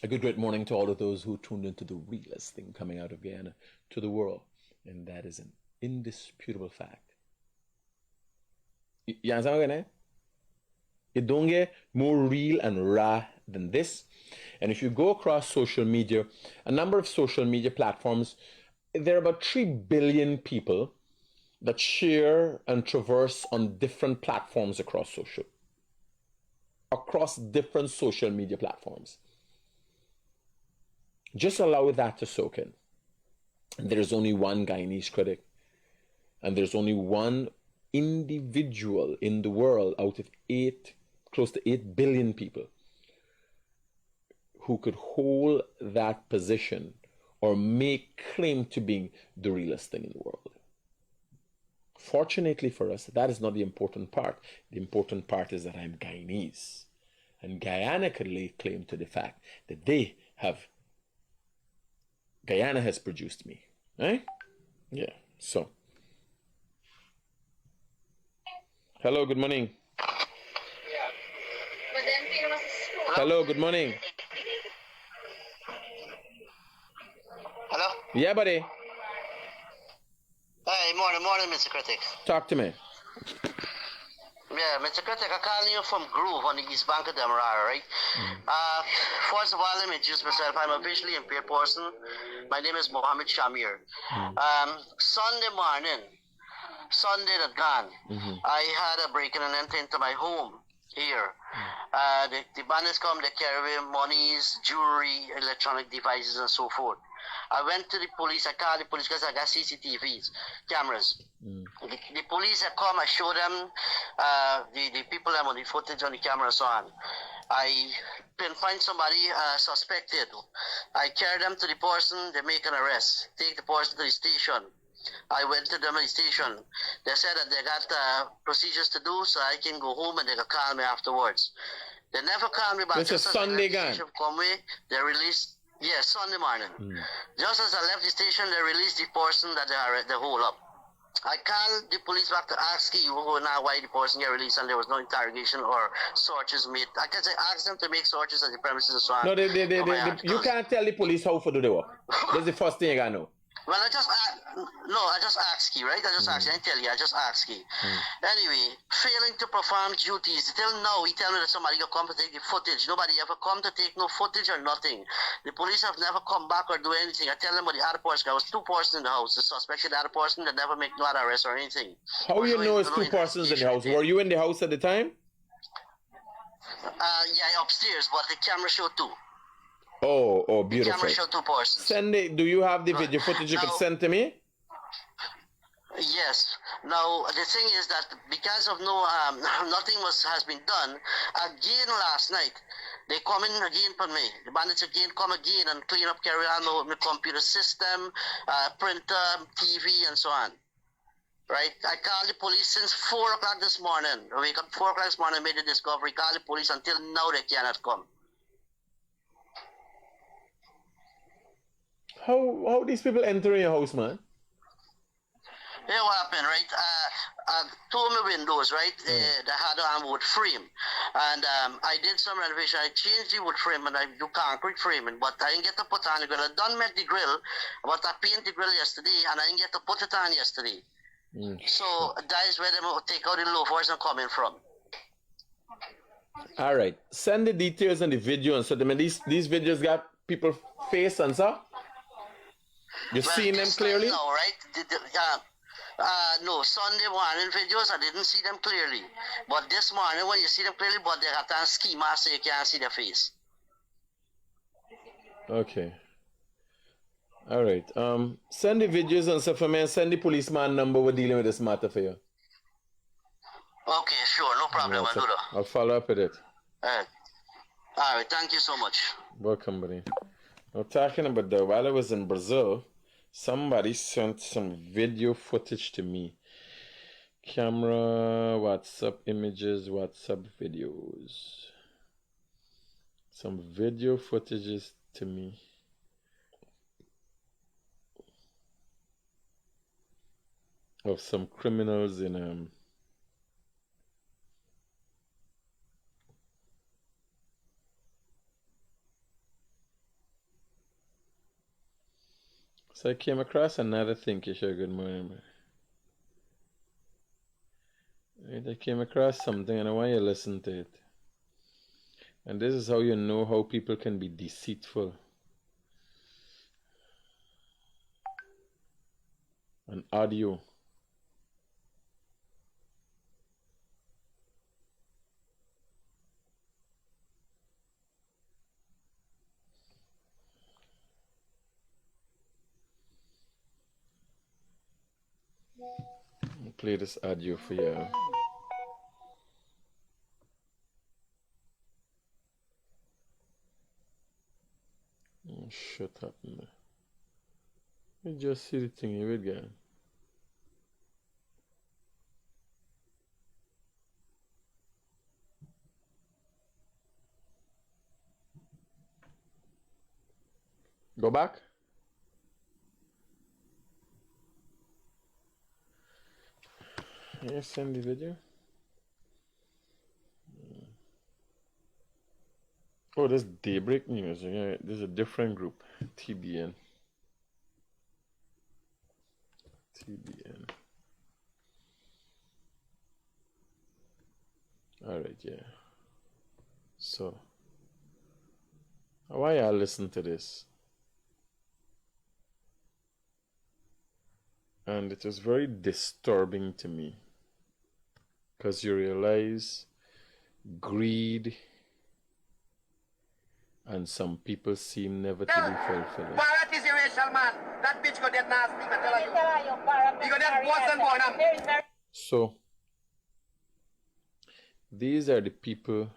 A good great morning to all of those who tuned into the realest thing coming out of Guyana to the world, and that is an indisputable fact. You understand what I'm saying? It don't get more real and raw than this. And if you go across social media, a number of social media platforms, there are about 3 billion people that share and traverse on different platforms across different social media platforms. Just allow that to soak in. There's only one Guyanese critic, and there's only one individual in the world out of close to 8 billion people who could hold that position or make claim to being the realest thing in the world. Fortunately for us, that is not the important part. The important part is that I'm Guyanese. And Guyana could lay claim to the fact that Guyana has produced me. Right? Yeah. So. Hello, good morning. Hello, good morning. Hello? Yeah, buddy. Hey, morning, Mr. Critic. Talk to me. Yeah, Mr. Critic, I'm calling you from Groove on the East Bank of Demerara, right? First of all, let me introduce myself. I'm a visually impaired person. My name is Mohammed Shamir. Sunday morning, Sunday that gone, I had a break-in and enter into my home here. The bandits come, they carry away monies, jewelry, electronic devices, and so forth. I went to the police, I called the police because I got CCTVs, cameras. The police have come, I showed them the people that on the footage on the camera and so on. I can find somebody suspected. I carry them to the person, they make an arrest, take the person to the station. I went to them at the station. They said that they got procedures to do, so I can go home and they can call me afterwards. They never called me back. This is Sunday gone. They released, yes, Sunday morning. Just as I left the station, they released the person that they hold up. I called the police back to ask you now why the person got released and there was no interrogation or searches made. I can say ask them to make searches at the premises and so on. No, you can't tell the police how to do the work. That's the first thing you gotta know. Well, I just ask you, right? I just ask you. I tell you, I just ask you. Anyway, failing to perform duties. Till now, he tell me that somebody will come to take the footage. Nobody ever come to take no footage or nothing. The police have never come back or do anything. I tell them about the other person. There was 2 persons in the house. The suspected other person that never make no other arrest or anything. How you know it's 2 persons in the house? Were you in the house at the time? Yeah, upstairs, but the camera showed 2. Oh, beautiful. The camera showed 2 persons. Send it. Do you have the video footage you could send to me? Yes. Now the thing is that because of nothing has been done again last night. They come in again for me. The bandits again come again and clean up, carry on my computer system, printer, TV, and so on. Right? I called the police since 4 o'clock this morning. I wake up 4 o'clock this morning, made the discovery. Called the police until now they cannot come. How these people enter in your house, man? Yeah, what happened, right? 2 of my windows, right? They had a wood frame. And I did some renovation. I changed the wood frame and I do concrete framing, but I didn't get to put on the grill. I done met the grill, but I painted the grill yesterday and I didn't get to put it on yesterday. So that is where they will take out the loafers and coming from. All right. Send the details and the video and so these videos got people face and so. You seen them clearly? No, right? No, Sunday morning videos, I didn't see them clearly. But this morning, when you see them clearly, but they got a ski mask so you can't see their face. Okay. All right. Send the videos and stuff for me and send the policeman number. We're dealing with this matter for you. Okay, sure. No problem. I'll do that. I'll follow up with it. All right. Thank you so much. Welcome, buddy. Now, talking about that, while I was in Brazil, somebody sent some video footage to me. Camera, WhatsApp images, WhatsApp videos. Some video footages to me. Of some criminals in So I came across another thing, Kisha. Good morning, man. Right, I came across something and I want you to listen to it. And this is how you know how people can be deceitful. An audio. I'll play this audio for you. Oh, shut up, man. You just see the thing you would get. Go back. Yeah, send the video. Oh, this Daybreak News. Yeah, this is a different group. TBN. TBN. Alright, yeah. So, why y'all listen to this? And it was very disturbing to me. Because you realize greed and some people seem never to be fulfilled. Barrett is a racial man. That bitch got that nasty, I tell you. He got that Boston born. So, these are the people.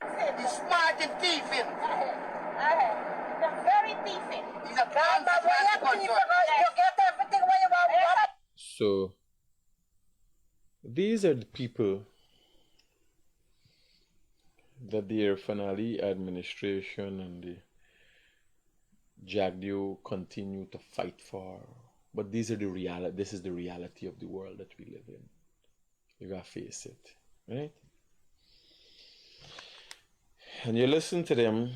He's smart and thieving. Very thieving. He's a bad man. You get everything when you want. So, these are the people that the Fanali administration and the Jagdeo continue to fight for. But these are the reality. This is the reality of the world that we live in. You gotta face it, right? And you listen to them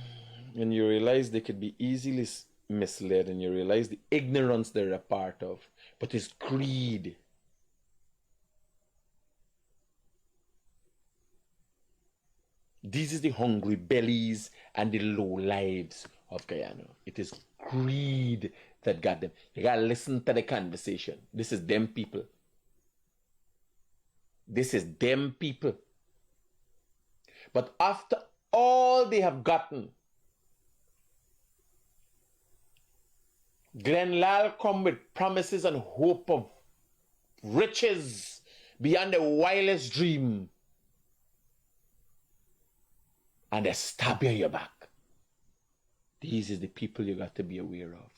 and you realize they could be easily misled, and you realize the ignorance they're a part of. But it's greed. These are the hungry bellies and the low lives of Guyana. It is greed that got them. You gotta listen to the conversation. This is them people. This is them people. But after all they have gotten, Glenn Lal come with promises and hope of riches beyond the wildest dream. And they stab you in your back. These are the people you got to be aware of.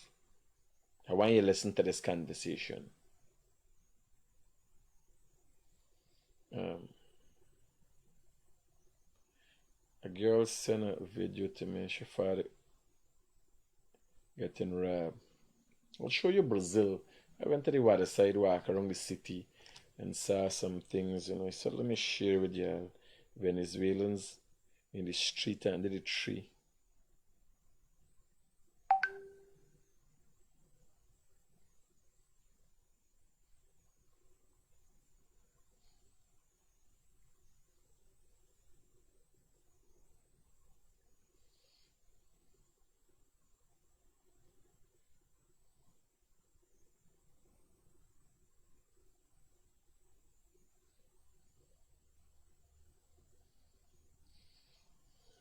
I want you to listen to this conversation. A girl sent a video to me. She found it getting robbed. I'll show you Brazil. I went to the water sidewalk around the city and saw some things, I said, let me share with you Venezuelans in the street under the tree.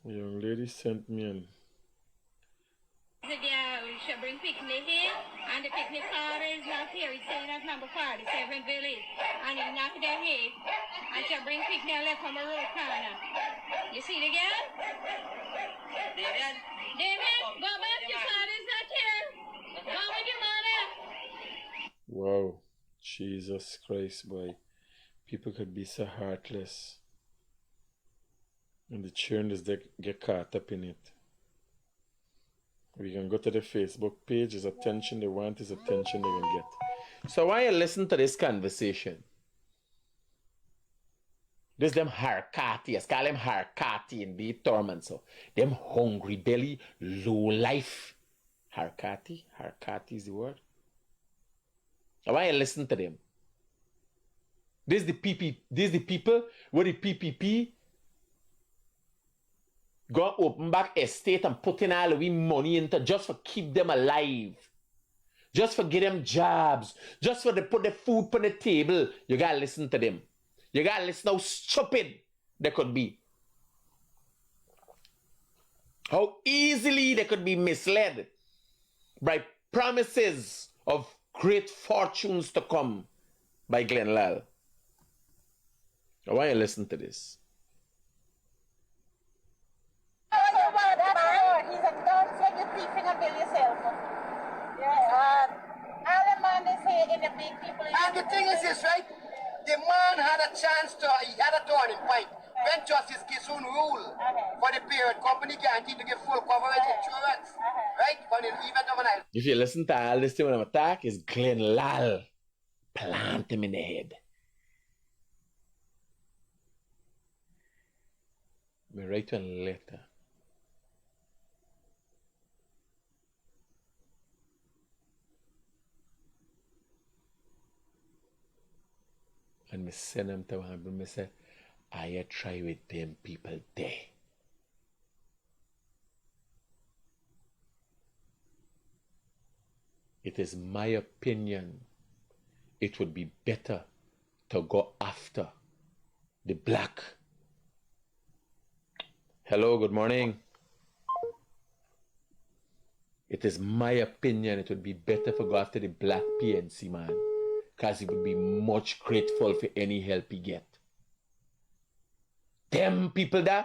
A young lady sent me an The girl should bring picnic here, and the picnic car is not here. It's saying at number 47 Village, and it's not there here. And she'll bring picnic left from a road corner. You see the girl? David, go back. Your father's not here. Go with your mother. wow, Jesus Christ, boy. People could be so heartless. And the children just get caught up in it. We can go to the Facebook page. His attention they want, his attention they can get. So why you listen to this conversation? This them Harkati, call them Harkati in the torment. So them hungry belly, low life Harkati is the word. I want you to listen to them. This is the people where the PPP go open back estate and put in all the money into just for keep them alive. Just for get them jobs. Just for to put the food on the table. You gotta listen to them. You gotta listen how stupid they could be. How easily they could be misled by promises of great fortunes to come by Glenn Lal. I want you to listen to this. He's a dog, so you thieving and bill yourself. Yeah. All the man they say in the big people. And the thing is this, right? The man had a chance to, he had a turning point. When Justice Kissoon ruled for the period, company guaranteed to give full coverage insurance, right? For the event of an island. If you listen to all this thing when I'm attack, it's Glenn Lal. Plant him in the head. Me write you a letter. And me send him to him and me say, I try with them people there. It is my opinion it would be better to go after the black. Hello, good morning. It is my opinion it would be better to go after the black PNC man, because he would be much grateful for any help he get. Them people there,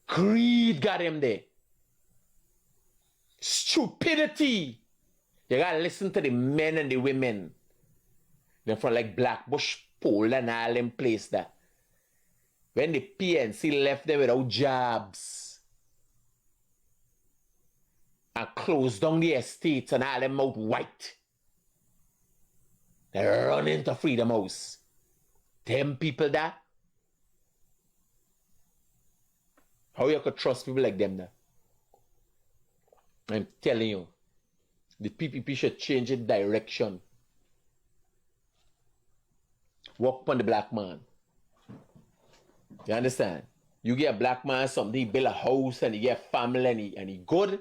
greed got him there. Stupidity. You gotta listen to the men and the women. They're from like Blackbush, Pole and all them place there. When the PNC left them without jobs and closed down the estates and all them out white, they run into Freedom House. Them people there. How you could trust people like them there? I'm telling you, the PPP should change its direction. Work upon the black man. You understand? You get a black man something, he build a house and he get family and he good,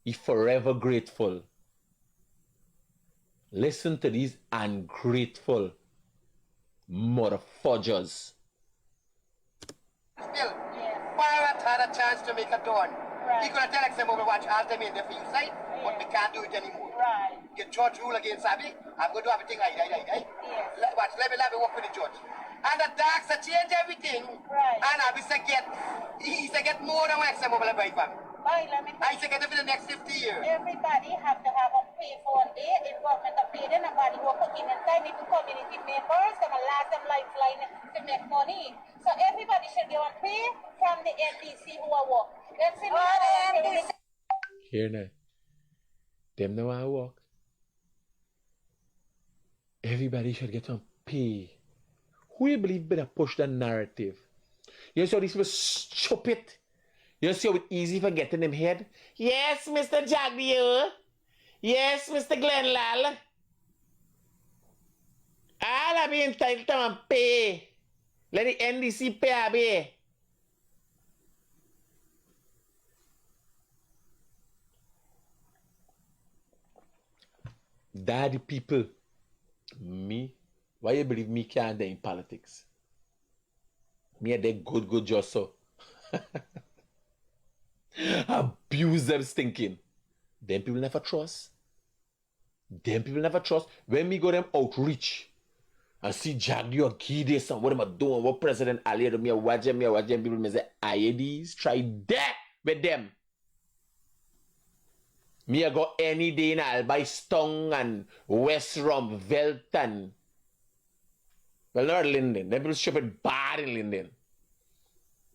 he forever grateful. Listen to these ungrateful motherfuckers. Still, Pirate had a chance to make a turn. He could have tell us over watch ultimate there for you side, but we can't do it anymore. Right. The judge rule against Abby, I'm going to do everything right. Watch, let me work with the judge. And the darks have changed everything. Right. And Abby said he said get more than what I'm over the buy from. Right, let me I said get it for the next 50 years. everybody have to have a pay for one day. If government are paid, then nobody will put in time if the community members and last them lifeline to make money. So everybody should get on pay from the NDC who are work. Let's see NDC. Here now. Them know how I walk. Everybody should get on pay. Who you believe better push the narrative? You see how these people stupid? You see how it's easy for getting them head? Yes, Mr. Jagdio. Yes, Mr. Glenlal. I'll be entitled to pay. Let the NDC pay a bit. Daddy people, me, why you believe me can't do in politics? Me and they good just so. Abuse them stinking. Them people never trust. Them people never trust. When me go them outreach and see Jagdi or Gide and what am I doing? What President Ali to me or watch them people me say, IADs, try that with them. Me I go any day and I'll buy Stong and West Rum, Velton. Well, not Linden. Them people stupid bad in Linden.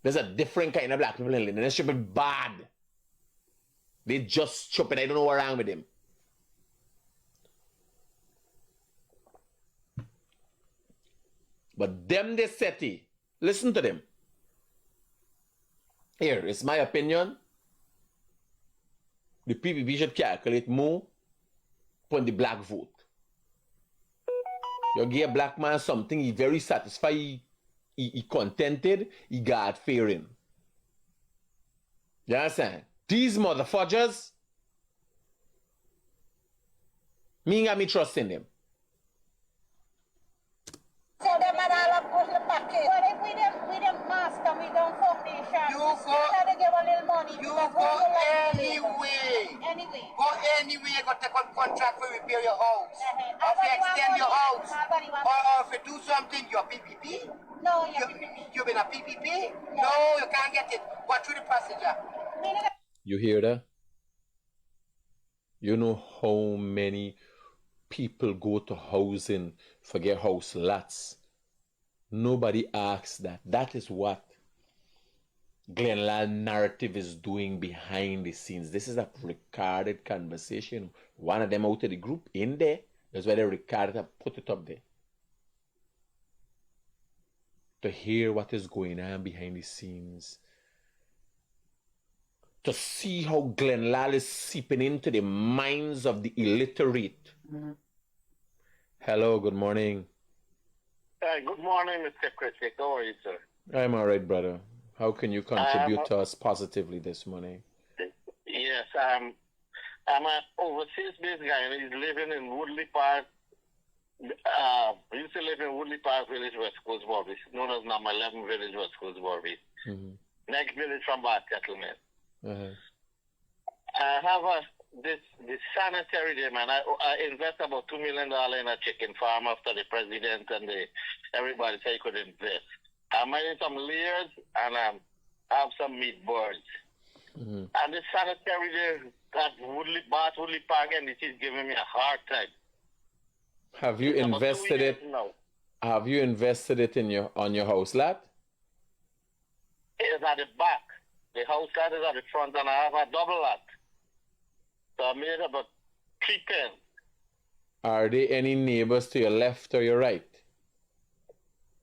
There's a different kind of black people in Linden. They're stupid bad. They just stupid. I don't know what's wrong with them. But them they SETI. Listen to them. Here, it's my opinion. the PPP should calculate more upon the black vote. You give a black man something, he very satisfied, he contented, he got fearing. You understand? These motherfuckers, me got me trust in them. So them and all of us the package. But if we them master, we don't foundation. You we go. gotta give a little money. You because go we like anyway. Anyway. Go anyway, go take on contract for repair your house. Or if you Everybody extend want your money. house. Everybody want Or if you do something, you're PPP. No, you're PPP. You been a PPP? No, you can't get it. Go through the procedure. You hear that? You know how many people go to housing for their house lots? Nobody asks that. That is what Glenlaw narrative is doing behind the scenes. This is a recorded conversation. One of them out of the group in there. That's why they recorded and put it up there. To hear what is going on behind the scenes. To see how Glenlaw is seeping into the minds of the illiterate. Hello, good morning. Good morning, Mr. Critic. How are you, sir? I'm all right, brother. How can you contribute to us positively this morning? Yes, I'm an overseas-based guy, and he's living in Woodley Park. We used to live in Woodley Park Village, West Coast Bobby, known as number 11 Village, West Coast Bobby. Next village from Bath Settlement. I have this sanitary there, man. I invest about $2 million in a chicken farm after the president and everybody said he could invest. I'm making some layers and I have some meat birds. And the sanitary there at Bath Woodley Park, and it is giving me a hard time. Have you invested it? No. Have you invested it in on your house lot? It is at the back. The house lot is at the front, and I have a double lot. So I made about 3 pence. Are there any neighbors to your left or your right?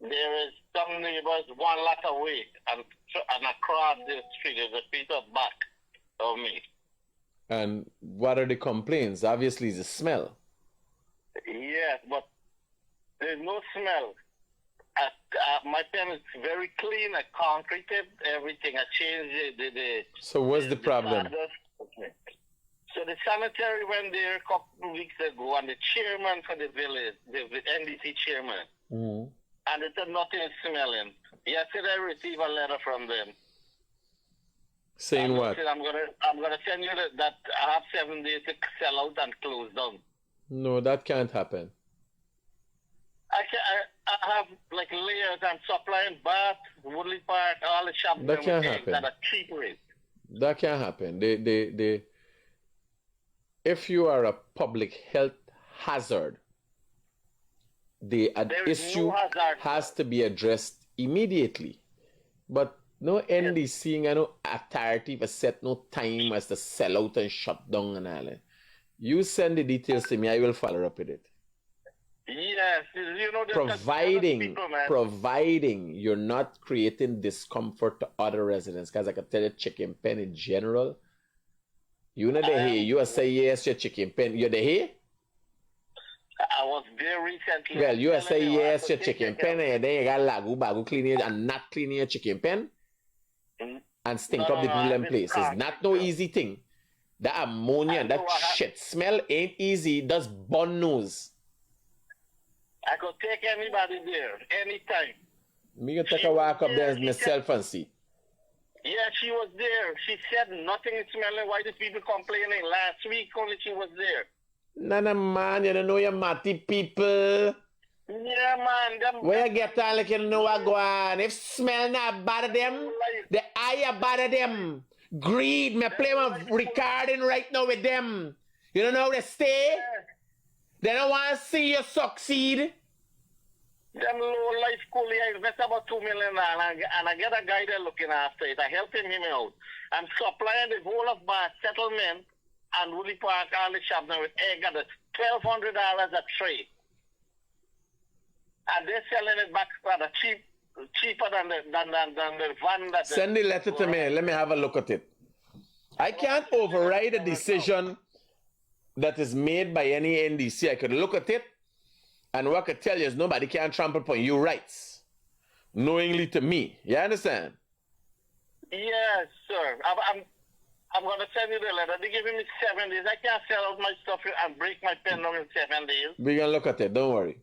There is some neighbors 1 lot away, and across the street is a piece of back of me. And what are the complaints? Obviously, it's the smell. Yes, but there's no smell. My pen is very clean. I concreted everything. I changed the So what's the problem? So the sanitary went there a couple of weeks ago, and the chairman for the village, the NDC chairman, and it said nothing is smelling. Yesterday I received a letter from them. Saying and what? Said, I'm gonna send you that I have 7 days to sell out and close down. No, that can't happen. I have like layers and supplying Bath, Woodley Park, all the shops That can't happen. that are cheap rate. That can't happen. If you are a public health hazard, the issue has to be addressed immediately. But no NDC and no authority for set no time as to sell out and shut down and all that. You send the details to me, I will follow up with it. Yes, you know, providing you're not creating discomfort to other residents, because I can tell you chicken pen in general. You know the here, you say yes, your chicken pen, you're the here? I was there recently. Well, you say yes, your chicken pen, and then you got lagu bagu cleaning and not cleaning your chicken pen and stink up the people in places. Not no easy thing. That ammonia and that shit smell ain't easy, it does burn nose. I could take anybody there, anytime. Me can take a walk up there myself and see. Yeah, she was there. She said nothing is smelling. Why did people complaining? Last week only she was there. Nana man, you don't know your matty people. Yeah, man. Where you get on like you know what go on. If smell not bad of them, the eye are bad of them. Greed, me play my recording right now with them. You don't know how they stay? They don't want to see you succeed. Them low life coolie, I invest about $2 million and I get a guy there looking after it. I helping him out. I'm supplying the whole of Bath Settlement and Woodley Park, all the shops now with egg at $1,200 a tray. And they're selling it back at a cheaper than the van that... Send the letter to me. Let me have a look at it. I can't override a decision that is made by any NDC. I could look at it, and what I could tell you is nobody can trample upon your rights, knowingly to me. You understand? Yes, sir. I'm going to send you the letter. They're giving me 7 days. I can't sell out my stuff and break my pen down in 7 days. We're going to look at it. Don't worry.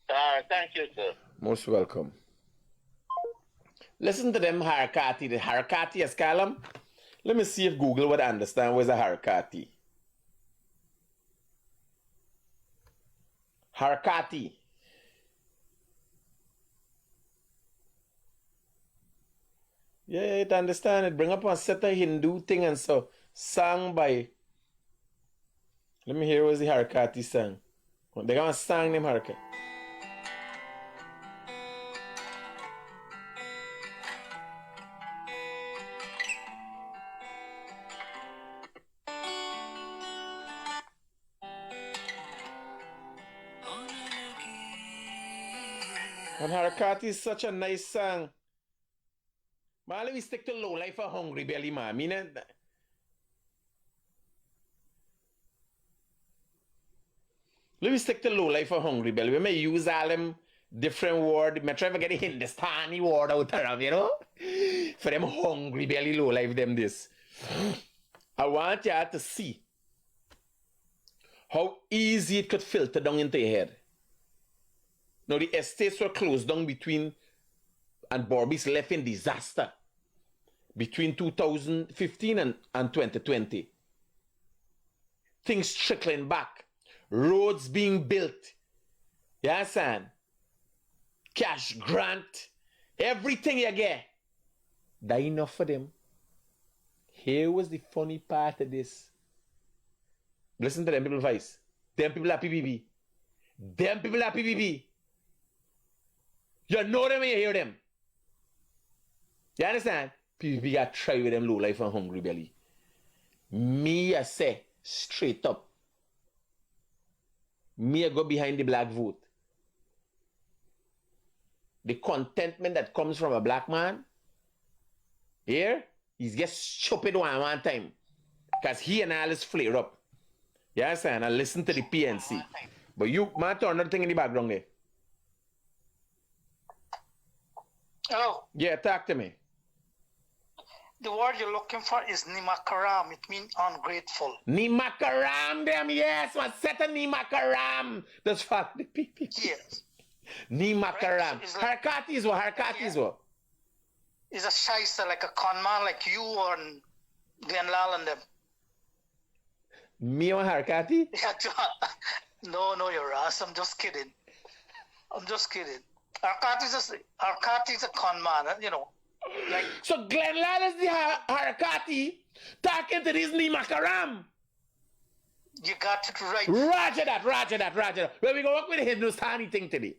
All right. Thank you, sir. Most welcome. Listen to them Harakati. The Harakati as column. Let me see if Google would understand what's a Harakati. Harakati. Yeah, it understand it. Bring up a set of Hindu thing and so sung by. Let me hear what's the Harakati song. They're gonna sing them Harakati. And Harakati is such a nice song. Man, let me stick to low life for hungry belly, man. Let me stick to low life for hungry belly. We may use all them different words. I try to get the Hindustani word out of, you know? For them hungry belly low life, them this. I want you to see how easy it could filter down into your head. Now, the estates were closed down between, and Borby's left in disaster between 2015 and 2020. Things trickling back. Roads being built. You understand? Cash grant. Everything you get. That enough for them. Here was the funny part of this. Listen to them people's voice. Them people are PPP. Them people are PPP. You know them when you hear them. You understand? PPP got try with them low life and hungry belly. Me, I say, straight up. Me, I go behind the black vote. The contentment that comes from a black man, here, he's get stupid one time. Because he and Alice flare up. You understand? I listen to the PNC. But you, man, turn another thing in the background there. Hello. Yeah, talk to me. The word you're looking for is nimakaram. It means ungrateful. Nimakaram them, yes. One set of Nimakaram. That's fuck the people. Yes. Nimakaram. Right? So like, Harakati is what? Harakati is what? It's a shyster, like a con man, like you or Glenlal and them. Me on Harakati? Yeah, no, you're ass. I'm just kidding. Harakati is a con man, you know. Like, so Glenlal is the Harakati talking to this Nimakaram. you got it right. Roger that. Well, we go work with the Hindustani thing today.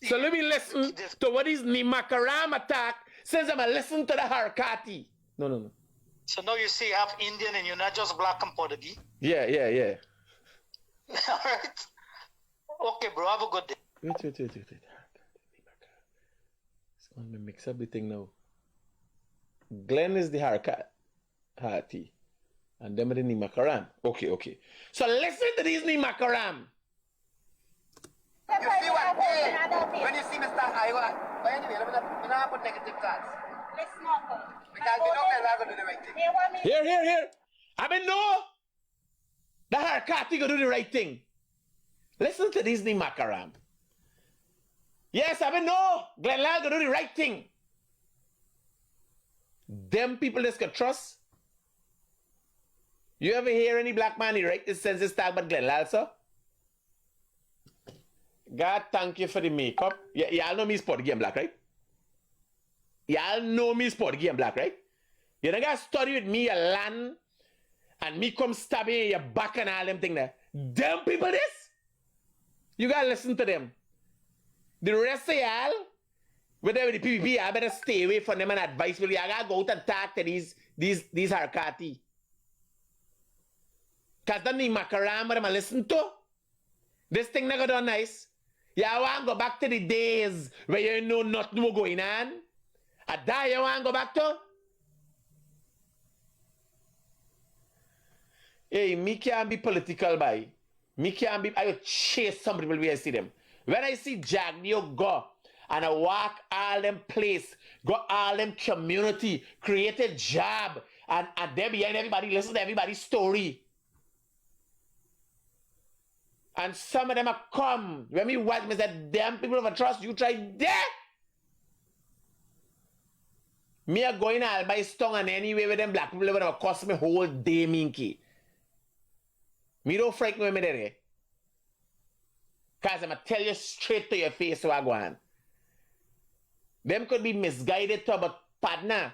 So let me listen to what is Nimakaram attack since I'm a listen to the Harakati. No. So now you see half Indian and you're not just black and Portuguese. Yeah. All right. Okay, bro. Have a good day. Wait. Let me mix up the thing now. Glenn is the Harakati. And them are the Nimakaram. Okay. So listen to these Nimakaram. You see what? Hey, when you see me start, but anyway, let me not put negative thoughts. Let's not go. Because we know I'm going to do the right thing. Here. I mean, no. The Harakati gonna do the right thing. Listen to this Nimakaram. Yes, I mean, no. Glenlal gonna do the right thing. Them people just can trust. You ever hear any black man right this census tag but Glenlal, sir? God, thank you for the makeup. Y'all know me sport game black, right? Y'all know me sport game black, right? You don't gotta study with me, a land, and me come stabbing in your back and all them thing there. Them people this? You gotta listen to them. The rest of y'all, whatever the PPP, I better stay away from them and advise me. I gotta go out and talk to these Harakati. Cause the Nimakaram that I listen to, this thing never done nice. Y'all want to go back to the days where you know nothing more going on? A day you want to go back to? Hey, me can't be political, by. Me can't be. I will chase some people when I see them. When I see Jagnio go and I walk all them place, go all them community, create a job, and there behind everybody, listen to everybody's story. And some of them are come. When me watch me say, damn people of a trust, you try there. Me are going all by stung and anyway with them black people over cost me whole day, minky. Me don't frighten when me there. Because I'm going to tell you straight to your face what I go on. Them could be misguided too, but partner,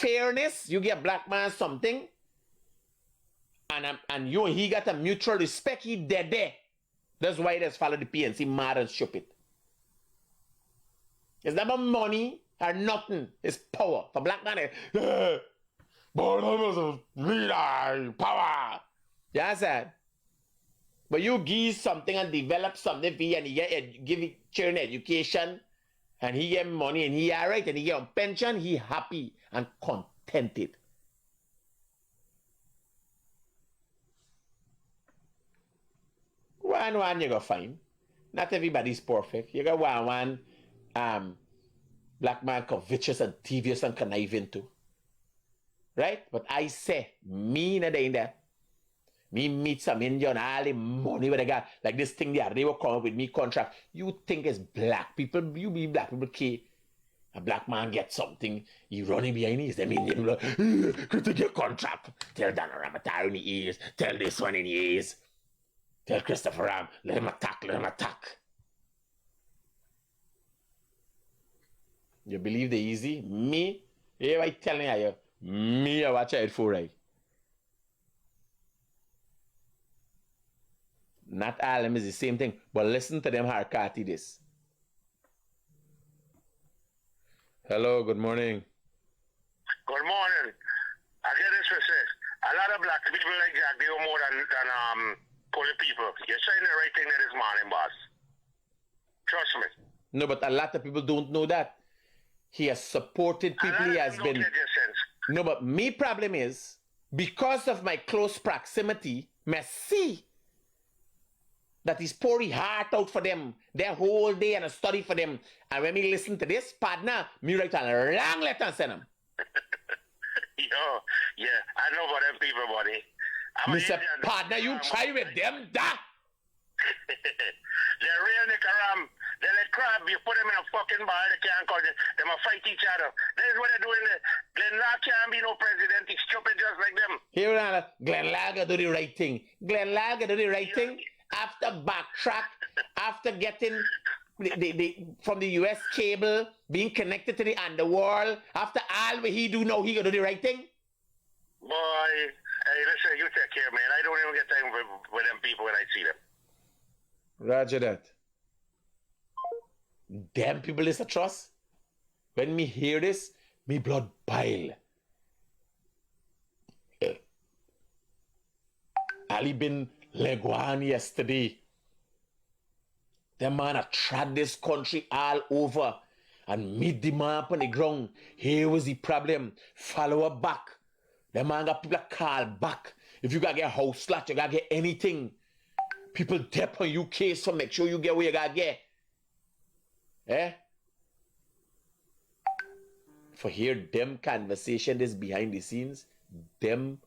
fairness, you get black man something, and you and he got a mutual respect, he dead there. That's why he just follow the PNC mad and stupid. It's not about money or nothing. It's power. For black man, leader, power. You understand? But you give something and develop something for you and he give children education and he get money and he alright and he get on pension, he happy and contented. One you go find. Not everybody's perfect. You got one black man covetous and devious and conniving too. Right? But I say, me not in there. Me meet some Indian, all the money where they got, like this thing there, they will come up with me contract. You think it's black people, you be black people, key. A black man gets something, he running behind his, them Indian, like, Critic your contract. Tell Dan Ramatar in the ears, tell this one in the ears. Tell Christopher Ram, let him attack. You believe the easy? Me? Hey, I telling you, me, I watch out for right. Not all of them is the same thing, but listen to them Harkati this. Hello, good morning. Good morning. I get this for say. A lot of black people like Jack, they are more than poly people. You're saying the right thing that this morning, boss. Trust me. No, but a lot of people don't know that. He has supported people, he has been... No, but me problem is, because of my close proximity, merci, that he's pouring heart out for them their whole day and a study for them. And when me listen to this, partner, me write a long letter and send them. Yo, yeah, I know about them people, buddy. Mr. Partner, you try with them, da? They're real Nicaram. They're like crab. You put them in a fucking bar, they can't call them. They must fight each other. That is what they're doing there. Glenn can't be no president. He's stupid just like them. Here, Glenn Lager do the right thing. Glenn Lager do the right thing. After backtrack, after getting from the US cable, being connected to the underworld, after all what he do now, he gonna do the right thing? Boy, hey, listen, you take care, man. I don't even get time with them people when I see them. Roger that. Damn people is a trust. When me hear this, me blood boil. Ali bin Leguan yesterday. The man had trod this country all over and meet the man up on the ground. Here was the problem. Follow up back. The man got people call back. If you gotta get a house slot, you gotta get anything. People dep on you case, so make sure you get what you gotta get. Eh? For hear them conversation this behind the scenes, them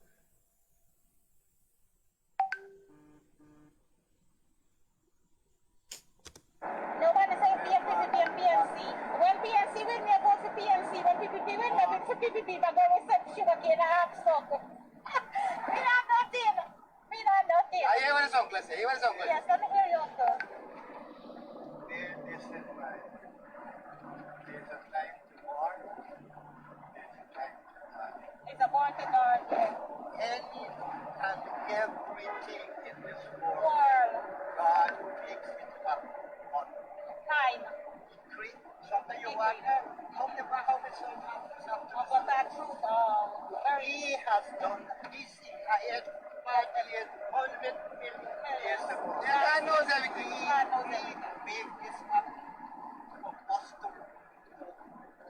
nobody say PNC. When PNC win, me go to PNC. When PPP win, me go to PPP. But go with some sugar cane and half stock. Me not nothing. I hear what his uncle say. Yes, let me hear you, uncle. This is why. There's a time to war. There's a time to die. It's a born to guard. Any and everything in this world, God makes it up on Time. something you want. How much Was that true? He has done this entire 5 million, 100 million years ago. God knows everything. He made this up for us to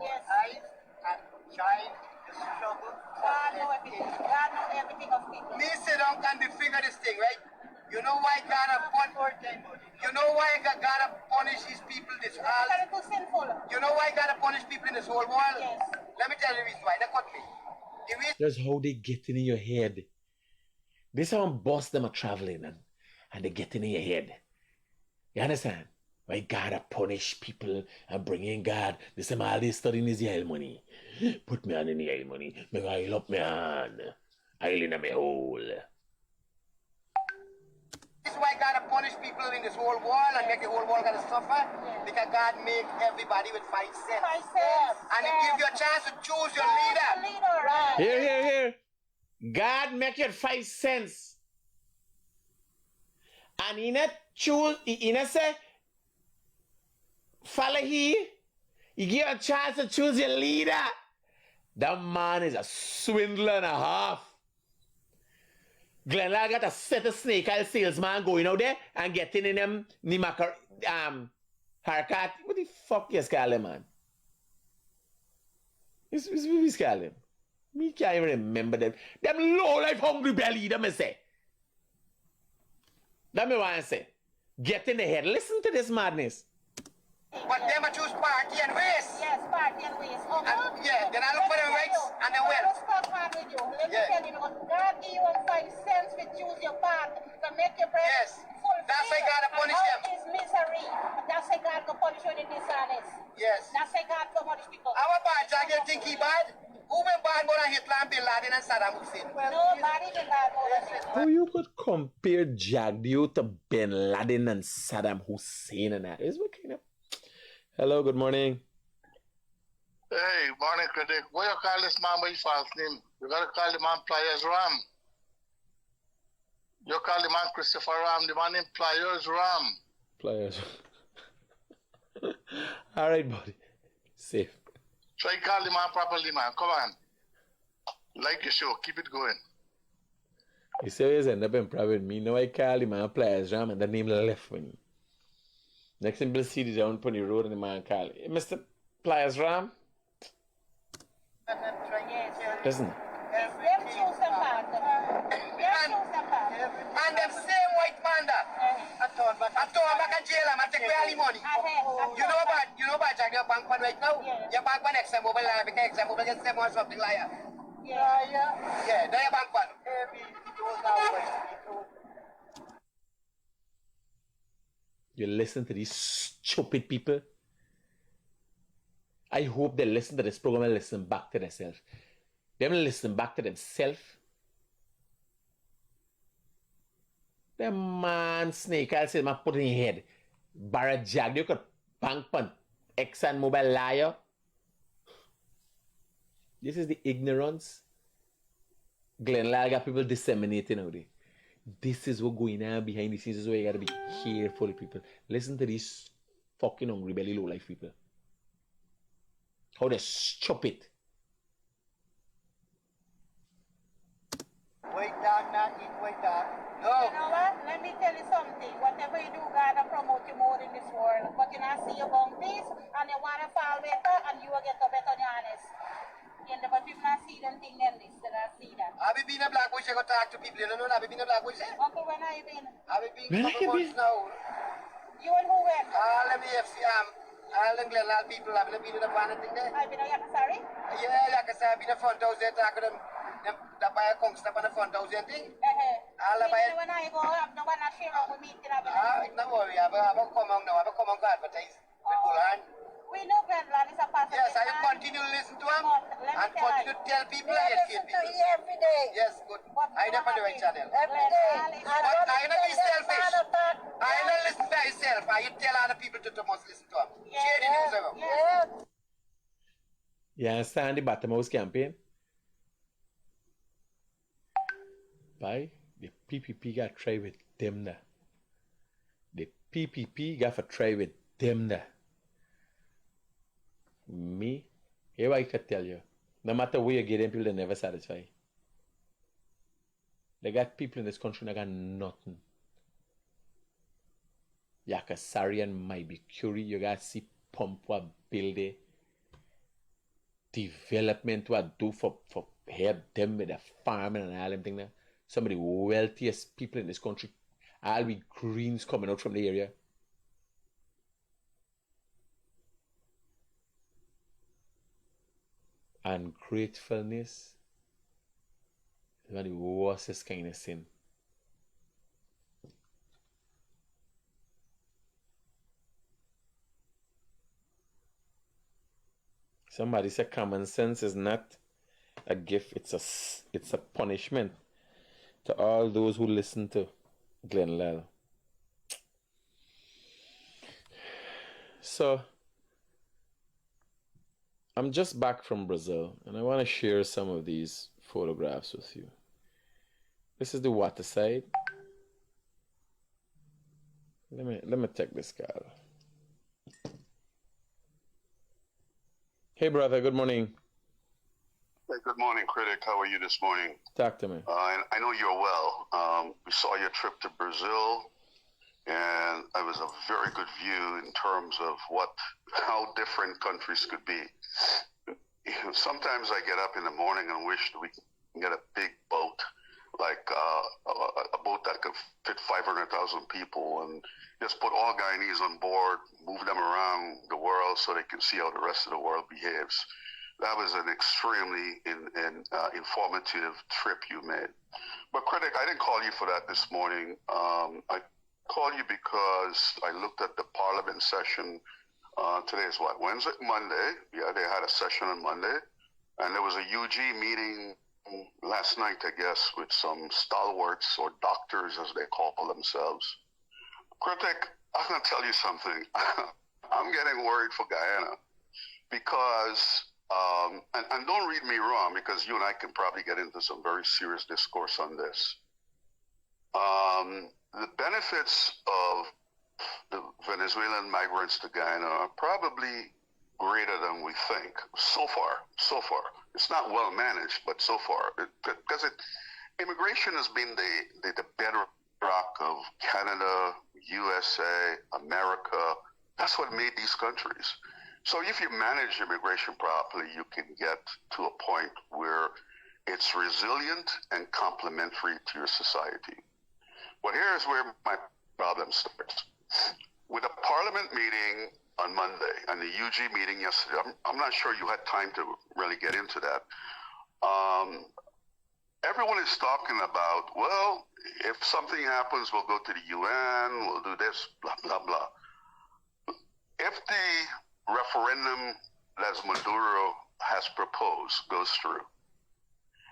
eyes and shine the struggle. God know everything. God know everything of people. Me say thing, right? You know why God punish these people this all? You know why God punish people in this whole world? Yes. Let me tell you the reason why. They cut me. The reason That's how they get in your head. This how boss them are traveling and they get in your head. You understand? Why God punish people and bring in God. This time all they studying is Yale money. Put me on in Yale money. Make I up me hand. I'll in my hole. This is why God punish people in this whole world and make the whole world gonna suffer. Because God make everybody with 5 cents. 5 cents. And He give you a chance to choose your leader. Right. Here. God make it 5 cents. And he not choose, he not say, follow he give a chance to choose your leader. That man is a swindler and a half. Glenn got a set of snake oil salesman going out there and getting in them haircut. What the fuck you call him, man? What you call him? Me can't even remember them. Them low life hungry belly, them I say. That me want to say. Get in the head. Listen to this madness. But them choose party and race. Yes, party and ways. And, yeah, then I look for their rights and their wealth. Stop man with you. Let me Yeah. tell you, God give you 5 cents to choose your path to make your bread. Yes. That's why God punish them. Out is misery. That's why God can punish you in dishonest. Yes. That's why God can punish people. Our bad Jack, you think he bad? Who been bad more than Hitler and Bin Laden and Saddam Hussein? Nobody been bad more than Hitler. How you could compare Jagdio to Bin Laden and Saddam Hussein and that? Is what kind of... Hello, good morning. Hey, morning, Critic. What you call this man by his false name? You gotta call the man Pliers Ram. You call the man Christopher Ram, the man named Pliers Ram. Players. All right, buddy. Safe. Try call the man properly, man. Come on. Like your show. Keep it going. You say he's end up in private me. Now I call him and Players Ram and the name left for me. Next thing we'll see the down on the road and the man call hey, Mr. Pliers Ram. Listen. Them choose them path. And them same white man that I turn back and jail him and take away all the money. You know about Jack, your bank one right now? Yeah. Your bank one XM mobile line because XM mobile gets 7 or something like that. Yeah. Yeah, they're your bank one. You listen to these stupid people. I hope they listen to this program and listen back to themselves. Them listen back to themselves. Them man snake, I'll say, man, put in your head. Barra Jag, you could bank pan Exxon mobile liar. This is the ignorance Glenn got people disseminating out there. This is what going on behind the scenes. This is why you gotta be careful, people. Listen to these fucking hungry belly low life people. How they stupid. White dog, not eat white dog. No. You know what? Let me tell you something. Whatever you do, God will promote you more in this world. But you not see your bounties and you want to fall better and you will get the better than honest. You know, but you not see them thing them this, they not see that. Have you been a black boy? You go talk to people. You know, have you been a black boy? Uncle, when have you been? Have you been Where a have you couple months been? now? You and who went? Let me see. All them Glenlaw people have been in the van and thing there. I've been a Yakasari. Yeah, like I said, I've been in the front house there talking to them. That buy a kong step on the front house and thing. All about it. When I go up, no one not share up with me. Don't worry, I will come on now. I will come on to advertise with Bullhorn. We know Glenlaw is a pastor. Yes, I will continue to listen to him and continue to tell people I listen educate to people. you every day. Yes, good. I am on the right channel. Every day. But I don't be selfish. I don't listen to myself. I tell other people to must listen to him. Share the news around. You understand the bottom house campaign? By the PPP got to try with them there. The PPP got to try with them there. Me, here I can tell you, no matter where you get them, people they never satisfy. They got people in this country that got nothing. Yakasari and Maybe Curie, you got to see pump what build it. Development what do for help them with the farming and all them thing there. some of the wealthiest people in this country. I'll be greens coming out from the area. Ungratefulness is one of the worstest kind of sin. Somebody said common sense is not a gift, it's a punishment to all those who listen to Glenn Lell. So I'm just back from Brazil and I want to share some of these photographs with you. This is the water side. Let me take this guy. Hey brother, good morning. Hey, good morning, Critic. How are you this morning? Talk to me. I know you're well. We saw your trip to Brazil, and it was a very good view in terms of how different countries could be. Sometimes I get up in the morning and wish that we can get a big boat, like a boat that could fit 500,000 people, and just put all Guyanese on board, move them around the world so they can see how the rest of the world behaves. That was an extremely informative trip you made. But Critic, I didn't call you for that this morning. I called you because I looked at the Parliament session. Today is what, Wednesday? Monday. Yeah, they had a session on Monday. And there was a UG meeting last night, I guess, with some stalwarts or doctors, as they call themselves. Critic, I'm going to tell you something. I'm getting worried for Guyana because, and don't read me wrong, because you and I can probably get into some very serious discourse on this. The benefits of the Venezuelan migrants to Guyana are probably greater than we think. So far. It's not well managed, but so far. Because immigration has been the bedrock of Canada, USA, America. That's what made these countries. So if you manage immigration properly, you can get to a point where it's resilient and complementary to your society. But here's where my problem starts. With a Parliament meeting on Monday and the UG meeting yesterday, I'm not sure you had time to really get into that. Everyone is talking about, well, if something happens, we'll go to the UN, we'll do this, blah, blah, blah. If the referendum that Maduro has proposed goes through,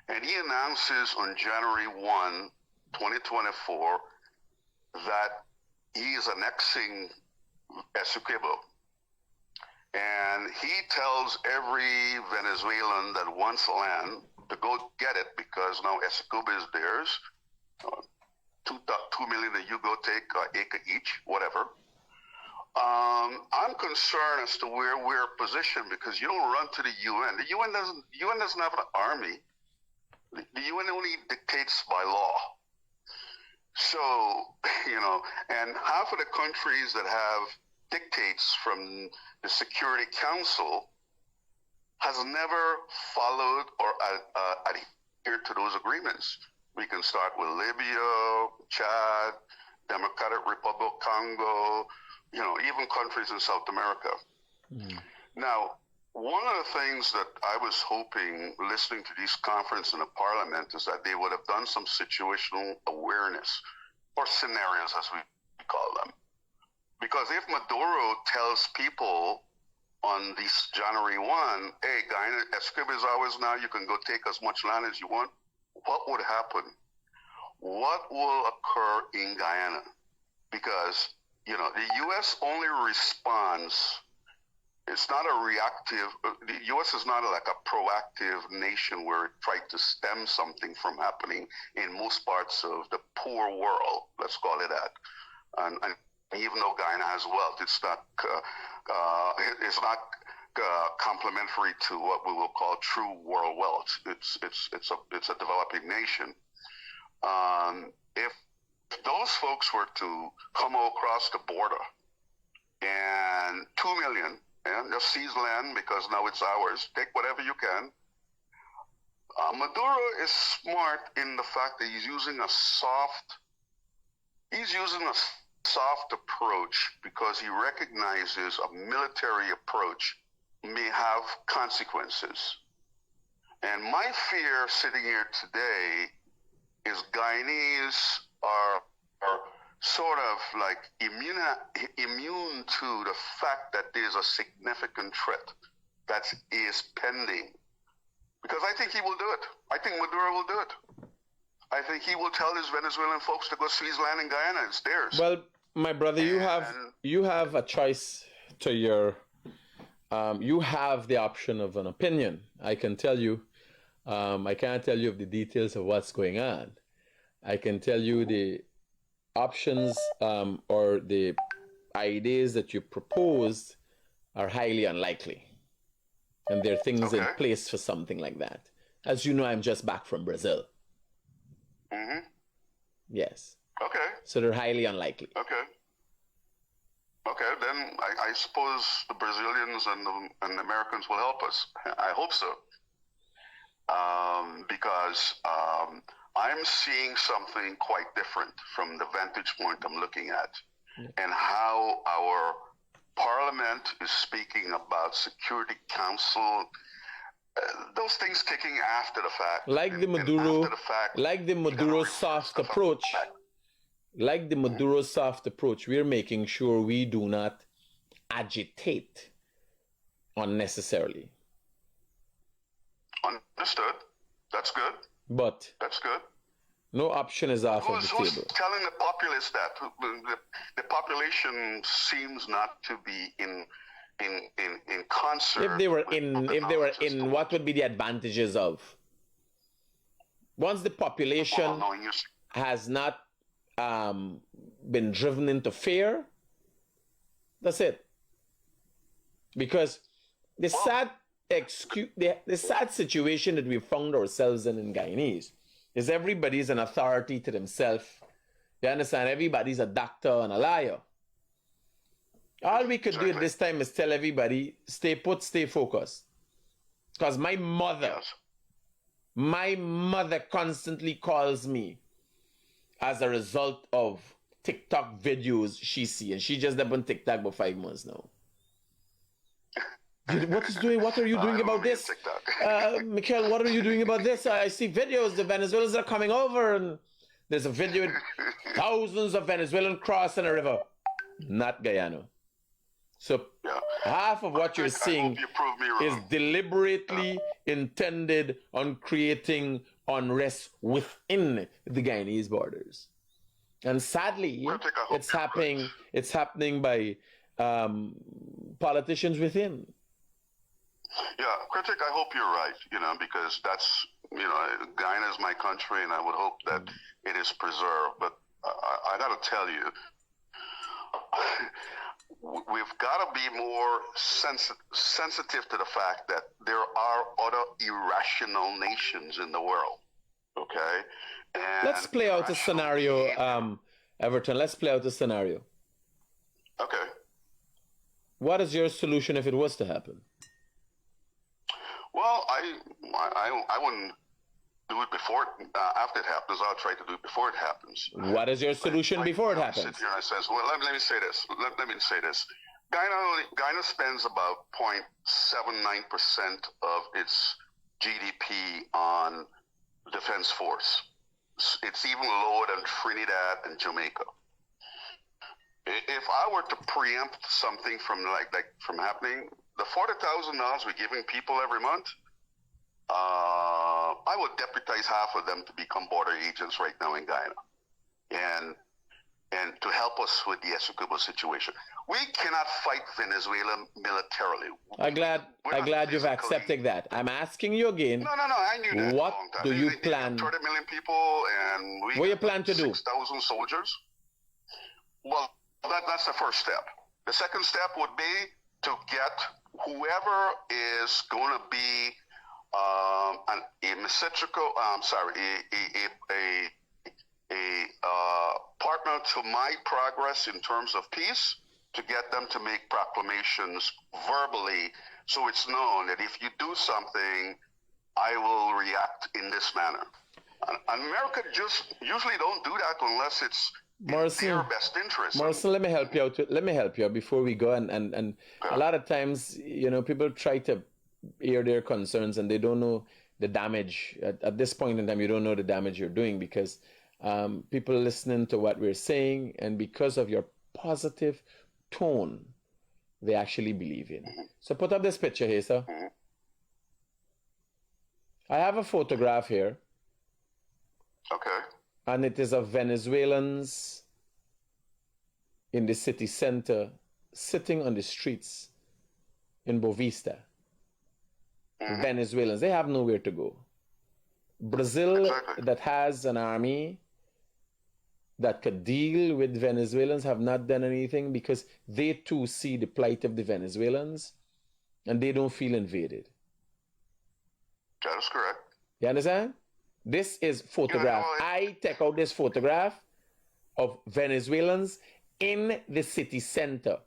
and he announces on January 1, 2024, that he is annexing Essequibo, and he tells every Venezuelan that wants land to go get it because now Essequibo is theirs. 2 million that you go take, acre each, whatever. I'm concerned as to where we're positioned because you don't run to the UN. The UN doesn't have an army. The UN only dictates by law. So, and half of the countries that have dictates from the Security Council has never followed or adhered to those agreements. We can start with Libya, Chad, Democratic Republic of Congo, even countries in South America. Now, one of the things that I was hoping, listening to these conferences in the Parliament, is that they would have done some situational awareness, or scenarios as we call them. Because if Maduro tells people on this January 1, hey, Guyana, Essequibo is ours now, you can go take as much land as you want, what would happen? What will occur in Guyana? Because, the U.S. only responds. It's not a reactive, the U.S. is not like a proactive nation where it tried to stem something from happening in most parts of the poor world, let's call it that. And even though Guyana has wealth, it's not complementary to what we will call true world wealth. It's a developing nation. If those folks were to come across the border and 2 million, and just seize land because now it's ours, take whatever you can, Maduro is smart in the fact that he's using a soft approach because he recognizes a military approach may have consequences. And my fear sitting here today is Guyanese are sort of like immune to the fact that there's a significant threat that is pending. Because I think he will do it. I think Maduro will do it. I think he will tell his Venezuelan folks to go seize land in Guyana. It's theirs. Well, my brother, you have a choice to your. You have the option of an opinion. I can tell you. I can't tell you of the details of what's going on. I can tell you the options or the ideas that you proposed are highly unlikely. And there are things in place for something like that. As you know, I'm just back from Brazil. Mm-hmm. Yes. Okay. So they're highly unlikely. Okay. Okay, then I suppose the Brazilians and the Americans will help us. I hope so. Because I'm seeing something quite different from the vantage point I'm looking at, and how our Parliament is speaking about Security Council. Those things kicking after the fact, like the Maduro soft approach. Like the Maduro soft approach, we're making sure we do not agitate unnecessarily. Understood. That's good. But that's good. No option is off of the who's table. Telling the populace that the population seems not to be in concert. If they were in, what would be the advantages of? Once the population has not been driven into fear, that's it. Because the sad situation that we found ourselves in Guyanese is everybody's an authority to themselves. You understand? Everybody's a doctor and a liar. All we could do at this time is tell everybody, stay put, stay focused. Because my mother constantly calls me as a result of TikTok videos she sees. And she just up on TikTok for 5 months now. What are you doing about this? Mikhail, what are you doing about this? I see videos, the Venezuelans are coming over, and there's a video with thousands of Venezuelans crossing a river. Not Guyana. So half of what you're seeing is deliberately intended on creating unrest within the Guyanese borders. And sadly, it's happening by politicians within. Yeah, Critic, I hope you're right, because that's, Guyana is my country, and I would hope that it is preserved. But I got to tell you, we've got to be more sensitive to the fact that there are other irrational nations in the world, okay? And let's play out a scenario, Everton. Let's play out a scenario. Okay. What is your solution if it was to happen? Well, I wouldn't do it before after it happens. I'll try to do it before it happens. What is your solution before it happens? Sit here and I says, well, let me say this. Let me say this. Guyana spends about 0.79% of its GDP on defense force. It's even lower than Trinidad and Jamaica. If I were to preempt something from from happening, the $40,000 we're giving people every month, I would deputize half of them to become border agents right now in Guyana, and to help us with the Essequibo situation. We cannot fight Venezuela militarily. I'm glad you've accepted that. I'm asking you again. No, I knew that. What do you plan? 30 million people, and we what you plan to do? 6,000 soldiers. Well, that's the first step. The second step would be to get whoever is going to be a partner to my progress in terms of peace, to get them to make proclamations verbally, so it's known that if you do something, I will react react in this manner. And America just usually don't do that unless it's in their best interest. Morrison, let me help you out. Let me help you out before we go. And a lot of times, people try to air their concerns and they don't know the damage. At this point in time, you don't know the damage you're doing because people listening to what we're saying, and because of your positive tone, they actually believe in. So put up this picture here, sir. I have a photograph here. Okay. And it is of Venezuelans in the city center sitting on the streets in Bovista. Venezuelans, they have nowhere to go. Brazil, that has an army that could deal with Venezuelans, have not done anything because they too see the plight of the Venezuelans and they don't feel invaded. That is correct. You understand? This is photograph. I take out this photograph of Venezuelans in the city center,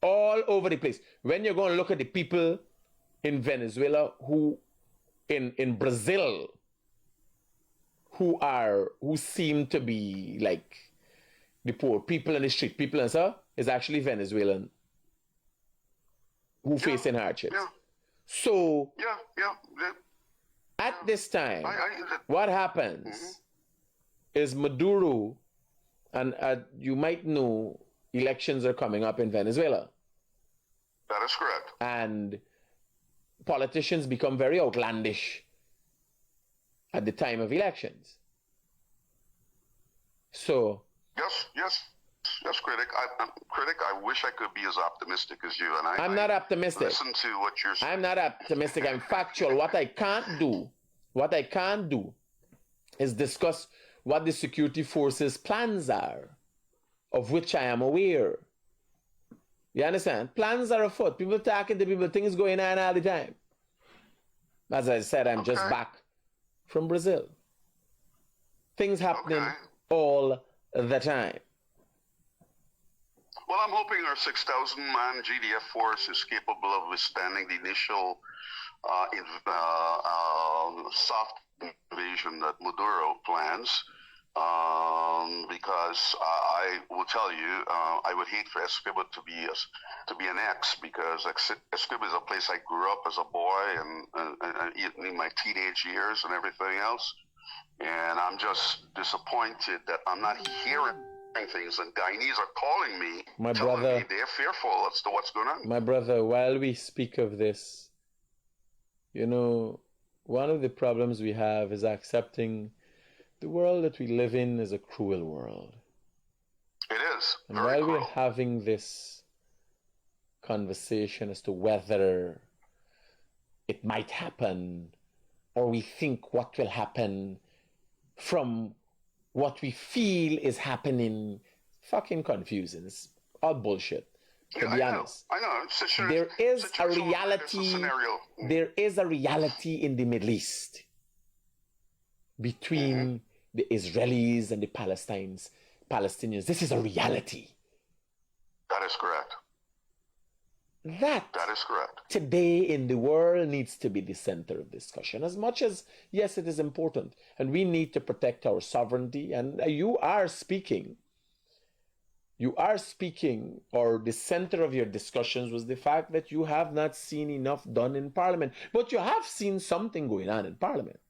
all over the place. When you're going to look at the people in Venezuela who, in Brazil, who seem to be like the poor people in the street, people and so, is actually Venezuelan who facing hardships. Yeah. So. Yeah. At this time, what happens is Maduro, and you might know elections are coming up in Venezuela. That is correct. And politicians become very outlandish at the time of elections. So. Yes, Critic. I wish I could be as optimistic as you. And I'm not optimistic. Listen to what you're saying. I'm not optimistic. I'm factual. What I can't do is discuss what the security forces' plans are, of which I am aware. You understand? Plans are afoot. People talking to people, things going on all the time. As I said, I'm just back from Brazil. Things happening all the time. Well, I'm hoping our 6,000-man GDF force is capable of withstanding the initial soft invasion that Maduro plans, because I will tell you, I would hate for Escriba to be an ex, because Escriba is a place I grew up as a boy and in my teenage years and everything else, and I'm just disappointed that I'm not hearing things, and Guyanese are calling me, telling me they're fearful as to what's going on. My brother, while we speak of this, one of the problems we have is accepting the world that we live in is a cruel world. It is. And while we're having this conversation as to whether it might happen, or we think what will happen from what we feel is happening, fucking confusing. It's all bullshit, to be honest. I know. There is a reality. There is a reality in the Middle East between the Israelis and the Palestinians. This is a reality. That is correct. That is correct. Today in the world needs to be the center of discussion. As much as, yes, it is important, and we need to protect our sovereignty, and you are speaking, or the center of your discussions was the fact that you have not seen enough done in Parliament, but you have seen something going on in Parliament.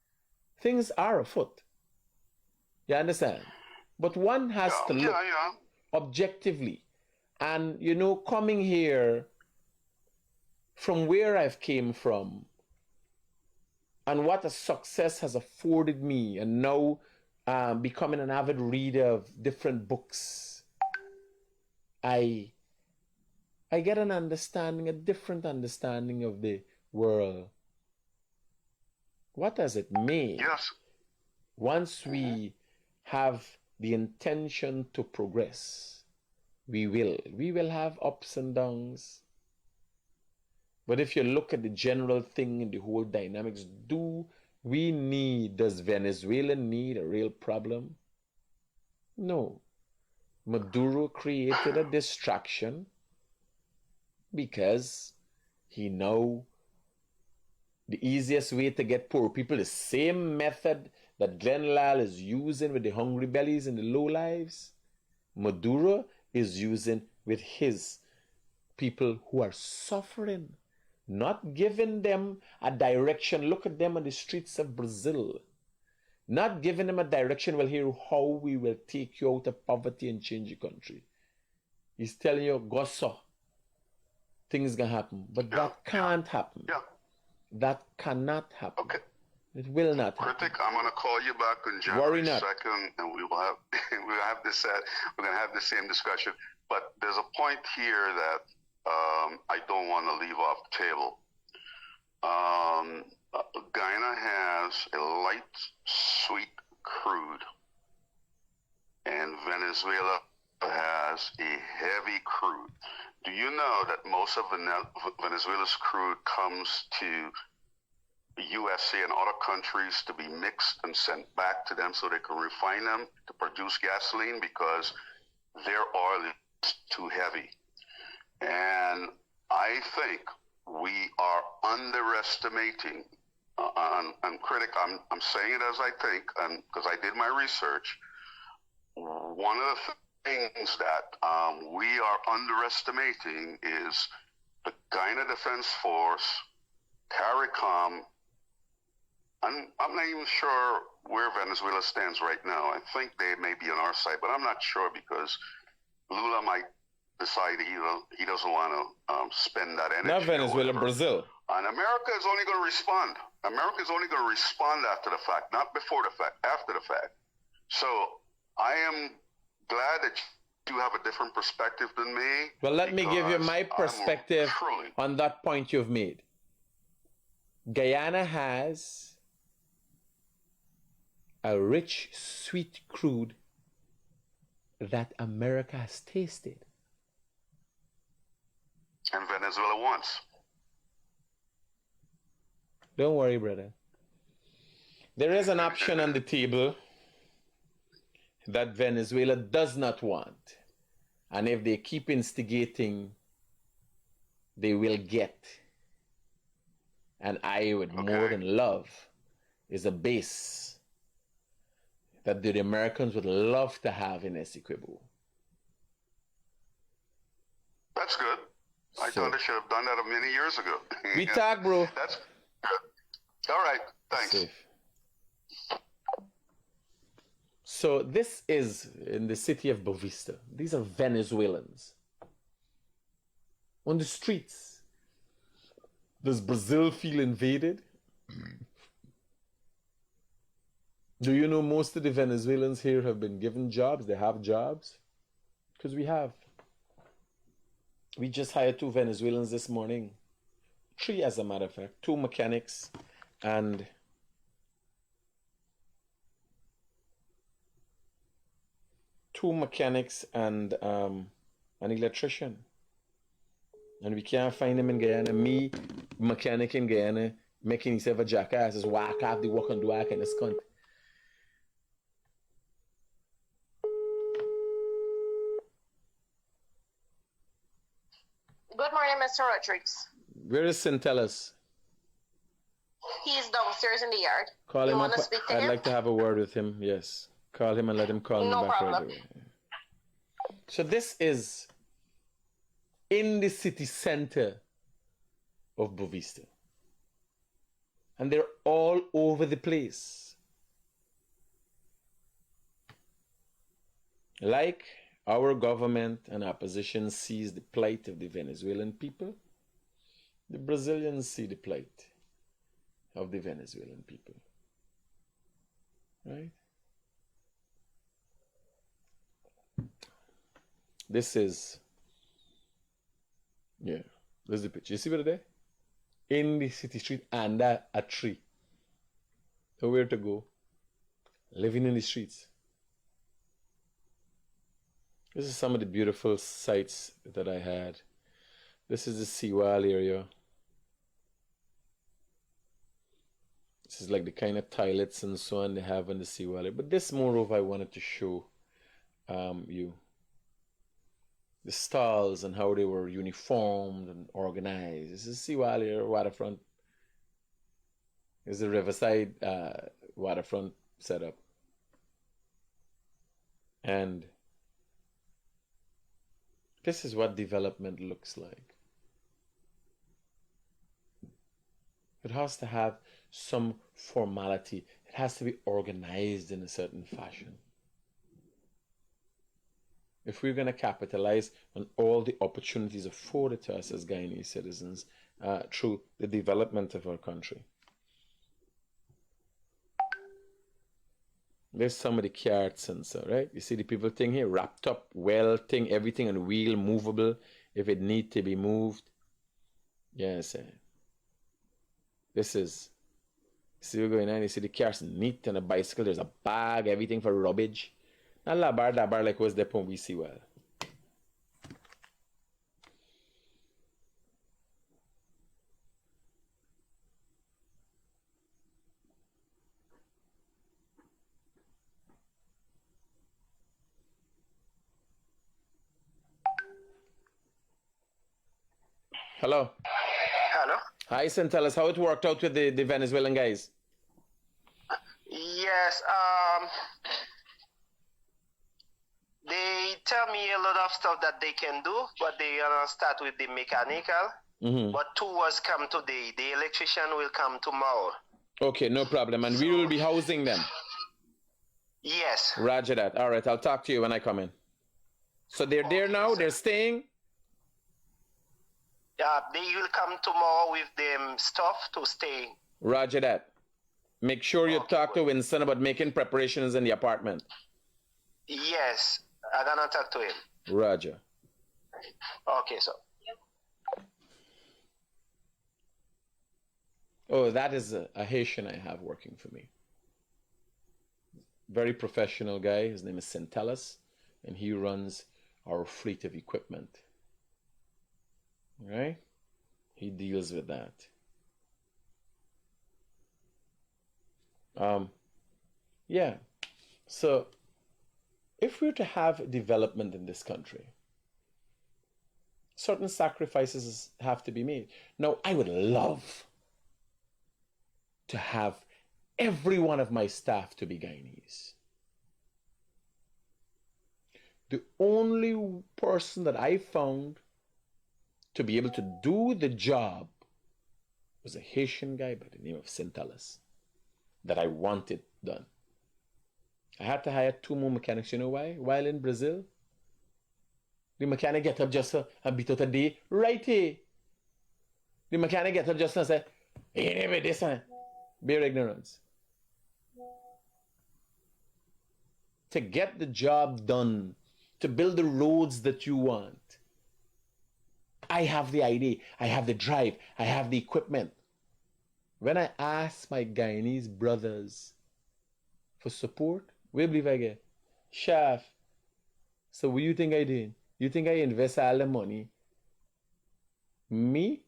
Things are afoot. You understand? But one has to look objectively, and coming here from where I've came from and what a success has afforded me, and now becoming an avid reader of different books, I get an understanding, a different understanding of the world. What does it mean? Yes. Once we have the intention to progress, we will have ups and downs. But if you look at the general thing in the whole dynamics, does Venezuela need a real problem? No. Maduro created a distraction because he now The easiest way to get poor people, the same method that Glenn Lal is using with the hungry bellies and the low lives, Maduro is using with his people who are suffering, not giving them a direction. Look at them on the streets of Brazil. Not giving them a direction, well, here how we will take you out of poverty and change your country. He's telling you, go so. Things gonna happen. But that can't happen. Yeah. That cannot happen. Okay. It will not happen. Critic, I'm gonna call you back on January 2nd, and we will have we'll have this we're gonna have the same discussion. But there's a point here that I don't want to leave off the table. Guyana has a light, sweet crude, and Venezuela has a heavy crude. Do you know that most of Venezuela's crude comes to the USA and other countries to be mixed and sent back to them so they can refine them to produce gasoline because their oil is too heavy? And I think we are underestimating, and Critic, I'm saying it as I think, and because I did my research, one of the things that we are underestimating is the Guyana Defense Force, CARICOM, and I'm not even sure where Venezuela stands right now. I think they may be on our side, but I'm not sure because Lula might decide he doesn't want to spend that energy. Not Venezuela, Brazil. And America is only going to respond. America is only going to respond after the fact, not before the fact, after the fact. So I am glad that you have a different perspective than me. Well, let me give you my perspective on that point you've made. Guyana has a rich, sweet crude that America has tasted. And Venezuela wants. Don't worry, brother. There is an option on the table that Venezuela does not want. And if they keep instigating, they will get. And I would more than love is a base that the Americans would love to have in Essequibo. That's good. I thought they should have done that many years ago. We talk, bro. That's good. All right. Thanks. Safe. So this is in the city of Bovista. These are Venezuelans. On the streets. Does Brazil feel invaded? Do you know most of the Venezuelans here have been given jobs? They have jobs? Because we have. We just hired 2 Venezuelans this morning. 3 as a matter of fact. 2 mechanics and an electrician. And we can't find them in Guyana. Me, mechanic in Guyana, making himself a jackass, is walk off the work and do work in this country. Good morning, Mr. Rodriguez. Where is Centellus? He's downstairs in the yard. Call him up. Want to speak to I'd him? like to have a word with him. Yes. Call him and let him call me No back problem. right away. So this is in the city center of Bovista. And they're all over the place. Like our government and opposition sees the plight of the Venezuelan people, the Brazilians see the plight of the Venezuelan people. Right? This is, this is the picture. You see what there? In the city street under a tree. Nowhere to go. Living in the streets. This is some of the beautiful sights that I had. This is the seawall area. This is like the kind of toilets and so on they have on the seawall. But this, moreover, I wanted to show you the stalls and how they were uniformed and organized. This is seawall area, waterfront. It's the Riverside waterfront setup. And this is what development looks like. It has to have some formality. It has to be organized in a certain fashion. If we're going to capitalize on all the opportunities afforded to us as Guyanese citizens through the development of our country. There's some of the carrot sensor, right? You see the people thing here, wrapped up, well thing, everything on wheel, movable, if it need to be moved. Yes, this is, see we're going on, you see the car's neat on a bicycle, there's a bag, everything for rubbish. Not la bar like was the when we see well. Hello. Hello. Hi, Sen, tell us how it worked out with the Venezuelan guys. Yes. They tell me a lot of stuff that they can do, but they start with the mechanical. But two was come today. The electrician will come tomorrow. Okay, no problem. And we will be housing them. Yes. Roger that. All right, I'll talk to you when I come in. So they're there now? They're staying? Yeah, they will come tomorrow with them stuff to stay. Roger that. Make sure you talk to Winston about making preparations in the apartment. Yes, I'm gonna talk to him. Roger. Okay, so. Oh, that is a Haitian I have working for me. Very professional guy. His name is Centellas, and he runs our fleet of equipment. Right? He deals with that. Yeah. So, if we're to have development in this country, certain sacrifices have to be made. Now, I would love to have every one of my staff to be Guyanese. The only person that I found to be able to do the job was a Haitian guy by the name of Centellas that I wanted done. I had to hire 2 more mechanics. You know why? While in Brazil, the mechanic get up just and beat out a day right here. The mechanic get up just and say, hey, never this one. Bare ignorance. To get the job done, to build the roads that you want, I have the idea, I have the drive, I have the equipment. When I ask my Guyanese brothers for support, we believe I get, Chef, so what you think I did? You think I invest all the money? Me?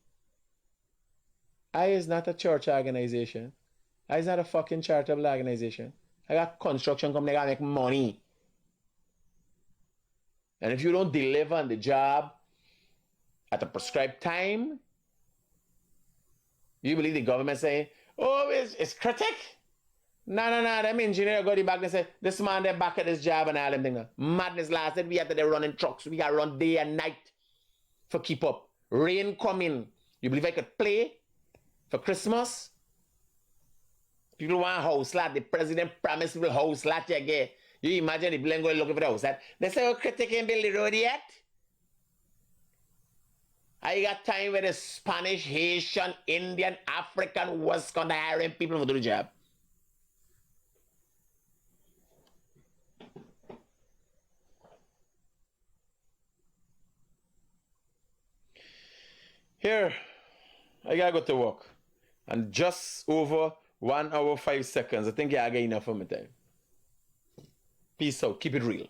I is not a church organization. I is not a fucking charitable organization. I got construction company, I gotta make money. And if you don't deliver on the job at a prescribed time, you believe the government saying, oh, it's Critic? No, them engineer go back and say, this man, they're back at this job and all them things. Madness lasted, we had to they running trucks, we got to run day and night for keep up. Rain coming. You believe I could play for Christmas? People want a house lot. The president promised people house lot you get. You imagine the people going looking for the house lot. They say, oh, Critic ain't build the road yet. I got time where the Spanish, Haitian, Indian, African was going to hiring people to do the job. Here, I gotta go to work. And just over 1 hour, 5 seconds. I think I got enough of my time. Peace out. Keep it real.